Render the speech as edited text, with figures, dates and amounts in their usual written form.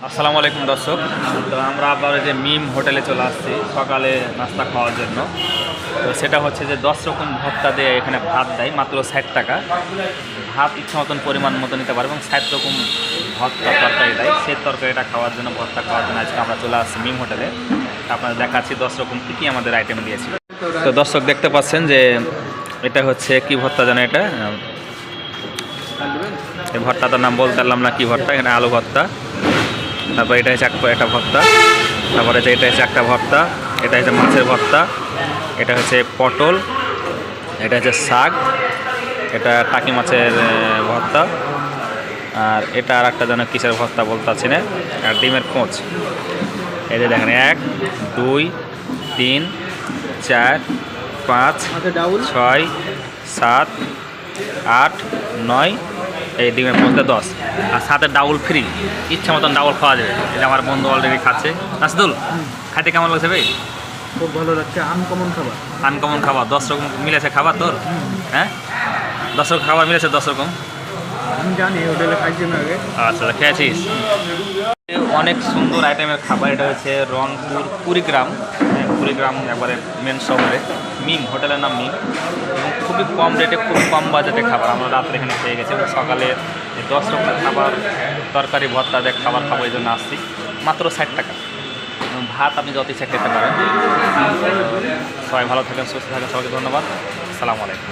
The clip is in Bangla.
আসসালামু আলাইকুম দর্শক। তো আমরা আবার যে মিম হোটেলে চলে আসছি সকালে নাস্তা খাওয়ার জন্য। তো সেটা হচ্ছে যে 10 রকম ভর্তা দিয়ে এখানে ভাত দেয় মাত্র 60 টাকা। ভাত ইচ্ছা মতন পরিমাণ মতো নিতে পারবে এবং 60 রকম ভর্তা তরকারি দেয়। সেই তরকারিটা খাওয়ার জন্য ভর্তা খাওয়ার জন্য আজকে আমরা চলে আসছি মিম হোটেলে। আপনাদের দেখাচ্ছি 10 রকম কী কী আমাদের আইটেম দিয়েছিল। তো দর্শক দেখতে পাচ্ছেন যে এটা হচ্ছে কি ভর্তা জানো, এটা এই ভর্তাটার নাম বলতে পারলাম না কি ভর্তা। এখানে আলু ভর্তা, তারপর এটা হচ্ছে একটা ভর্তা, তারপরে যে এটা হচ্ছে একটা ভর্তা, এটা হচ্ছে মাছের ভর্তা, এটা হচ্ছে পটল, এটা হচ্ছে শাক, এটা টাকি মাছের ভর্তা, আর এটা আর একটা যেন কিসের ভর্তা বলতে পারছি না, আর ডিমের কোঁচ। এই যে দেখেন 1 2 3 4 5 6 7 8 9, এই ডিমের মধ্যে 10, আর সাথে ডাউল ফ্রি। ইচ্ছা মতন ডাউল খাওয়া যাবে। এটা আমার বন্ধু অলরেডি খাচ্ছে। রাসদুল, খাইতে কেমন লাগছে ভাই? খুব ভালো লাগছে, আনকমন খাবার। আনকমন খাবার, 10 রকম মিলেছে খাবার তোর? হ্যাঁ, 10 রকম খাবার মিলেছে, 10 রকম। আমি জানি হোটেলে খাইছি না আগে। আচ্ছা, খেয়েছিস? অনেক সুন্দর আইটেমের খাবার। এটা হচ্ছে রংপুর কুড়িগ্রাম, কুড়িগ্রাম একবারে মেন শহরে মিম হোটেলের নাম মিম, এবং খুবই কম রেটে খুব কম বাজেটে খাবার আমরা রাত্রে এখানে পেয়ে গেছি। এবং সকালে 10 রকমের খাবার তরকারি ভর্তা দিয়ে খাবার খাবো, এই জন্য আসছি। মাত্র 60 টাকা। এবং ভাত আপনি যত ইচ্ছা খেতে পারেন। সবাই ভালো থাকেন, সুস্থ থাকেন, সবাইকে ধন্যবাদ। আসসালামু আলাইকুম।